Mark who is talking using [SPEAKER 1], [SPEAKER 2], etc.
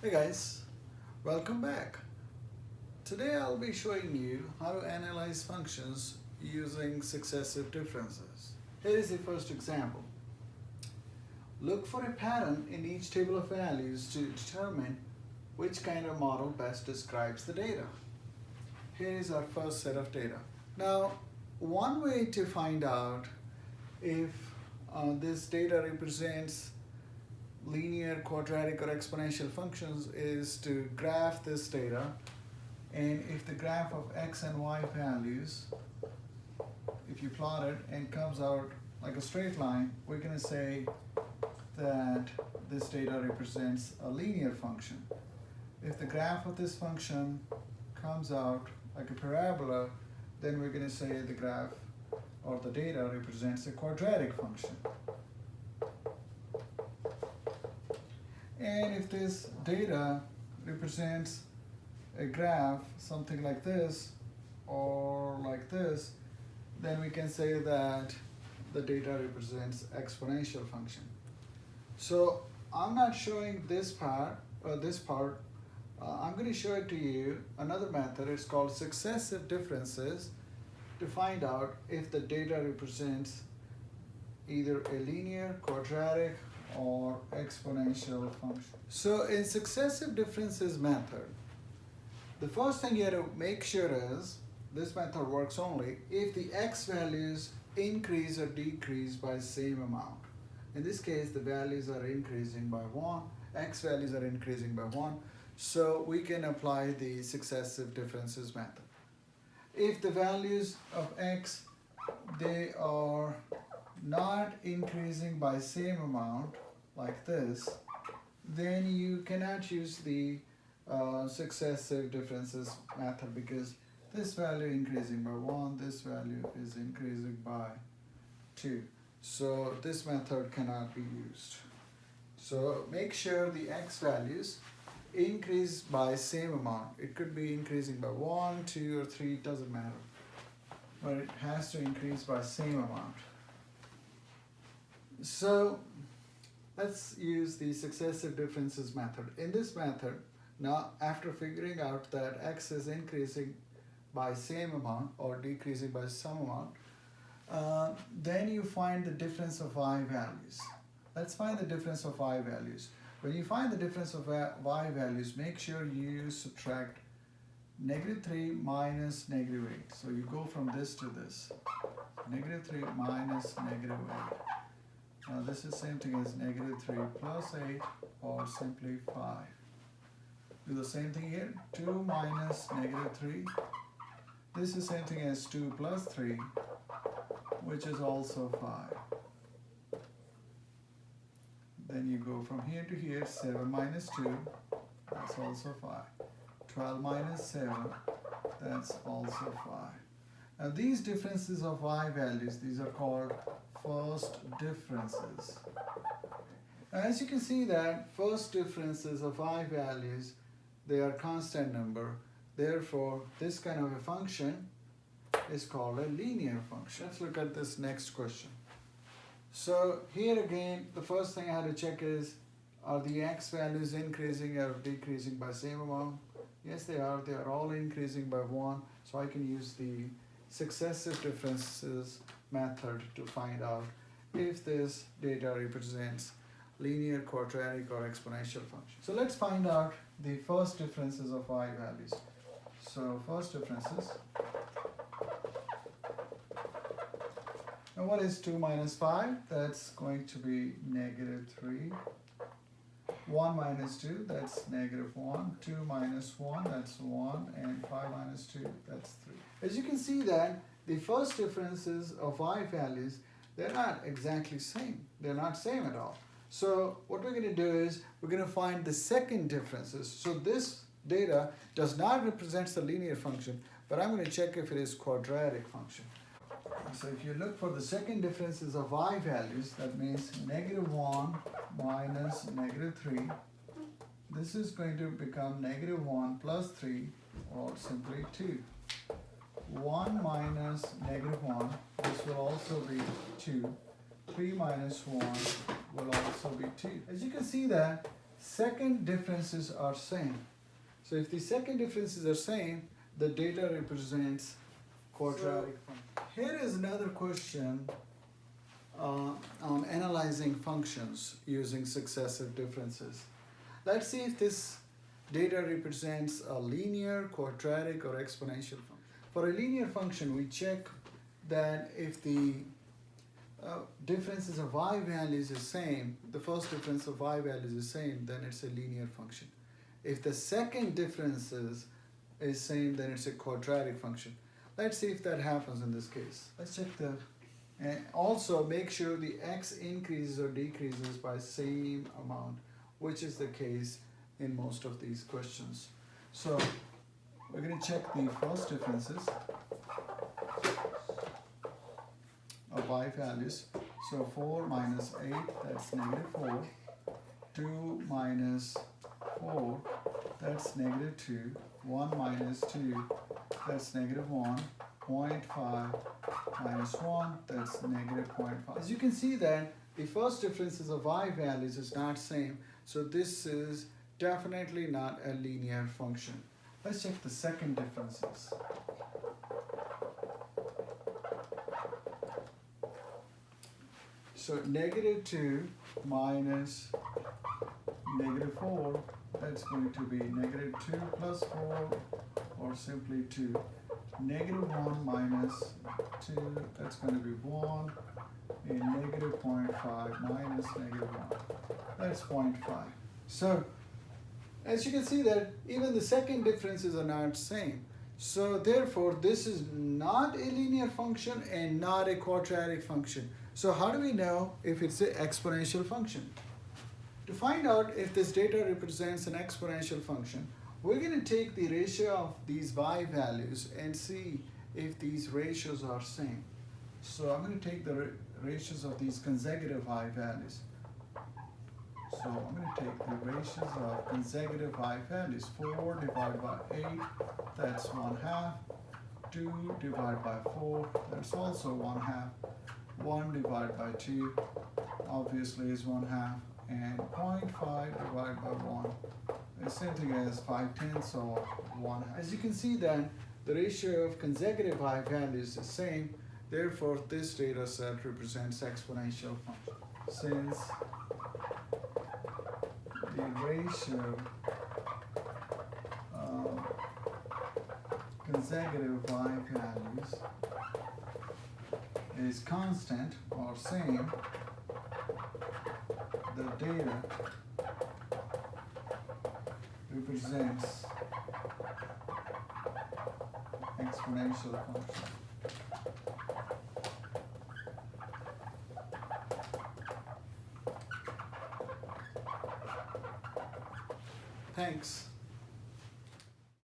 [SPEAKER 1] Hey guys, welcome back. Today I'll be showing you how to analyze functions using successive differences. Here is the first example. Look for a pattern in each table of values to determine which kind of model best describes the data. Here is our first set of data. Now, one way to find out if this data represents linear, quadratic, or exponential functions is to graph this data, and if the graph of x and y values, if you plot it and comes out like a straight line, we're going to say that this data represents a linear function. If the graph of this function comes out like a parabola, then we're going to say the graph or the data represents a quadratic function. And if this data represents a graph, something like this or like this, then we can say that the data represents exponential function. So I'm not showing this part. I'm going to show it to you another method. It's called successive differences to find out if the data represents either a linear, quadratic, or exponential function. So in successive differences method, the first thing you have to make sure is this method works only if the x values increase or decrease by the same amount. In this case, the values are increasing by 1, x values are increasing by 1, so we can apply the successive differences method. If the values of x, they are not increasing by same amount like this, then you cannot use the successive differences method, because this value increasing by 1, this value is increasing by 2. So this method cannot be used. So make sure the x values increase by same amount. It could be increasing by 1, 2, or 3, it doesn't matter. But it has to increase by same amount. So let's use the successive differences method. In this method, now after figuring out that x is increasing by same amount or decreasing by some amount, then you find the difference of y values. Let's find the difference of y values. When you find the difference of y values, make sure you subtract -3 minus -8. So you go from this to this. -3 minus -8. Now this is same thing as -3 plus 8, or simply 5. Do the same thing here. 2 minus -3. This is same thing as 2 plus 3, which is also 5. Then you go from here to here. 7 minus 2, that's also 5. 12 minus 7, that's also 5. Now these differences of y values, these are called first differences. Now, as you can see that first differences of y values, they are constant number. Therefore, this kind of a function is called a linear function. Let's look at this next question. So here again, the first thing I had to check is, are the x values increasing or decreasing by same amount? Yes, they are. They are all increasing by 1. So I can use the successive differences method to find out if this data represents linear, quadratic, or exponential function. So let's find out the first differences of y values. So first differences. Now what is 2 minus 5? That's going to be -3. 1 minus 2, that's -1. 2 minus 1, that's 1. And 5 minus 2, that's 3. As you can see that the first differences of y values, they're not exactly same. They're not same at all. So what we're going to do is we're going to find the second differences. So this data does not represent the linear function, but I'm going to check if it is quadratic function. So if you look for the second differences of y values, that means -1 minus -3. This is going to become -1 plus 3, or simply 2. 1 minus -1, this will also be 2. 3 minus 1 will also be 2. As you can see that second differences are same. So if the second differences are same, the data represents quadratic function. Here is another question on analyzing functions using successive differences. Let's see if this data represents a linear, quadratic, or exponential function. For a linear function, we check that if the differences of y values is same, the first difference of y values is same, then it's a linear function. If the second differences is same, then it's a quadratic function. Let's see if that happens in this case. Let's check the, and also make sure the x increases or decreases by same amount, which is the case in most of these questions. So we're going to check the first differences of y values. So 4 minus 8, that's negative 4. 2 minus 4, that's negative 2. 1 minus 2, that's negative 1. 0.5 minus 1, that's negative 0.5. As you can see that the first differences of y values is not same, so this is definitely not a linear function. Let's check the second differences. So negative 2 minus negative 4, that's going to be negative 2 plus 4, or simply 2. Negative 1 minus 2, that's going to be 1. And negative 0.5 minus negative 1, that's 0.5. So as you can see that even the second differences are not same. So therefore this is not a linear function and not a quadratic function. So how do we know if it's an exponential function? To find out if this data represents an exponential function, we're going to take the ratio of these y values and see if these ratios are same. So I'm going to take the ratios of these consecutive y values. So I'm going to take the ratios of consecutive y values. 4 divided by 8, that's 1/2. 2 divided by 4, that's also 1/2. 1 divided by 2, obviously is 1/2. And 0.5 divided by 1 is same thing as 5/10 or 1/2. As you can see then, the ratio of consecutive y values is same. Therefore, this data set represents exponential function. Since the ratio of consecutive y values is constant or same, the data represents exponential function. Thanks.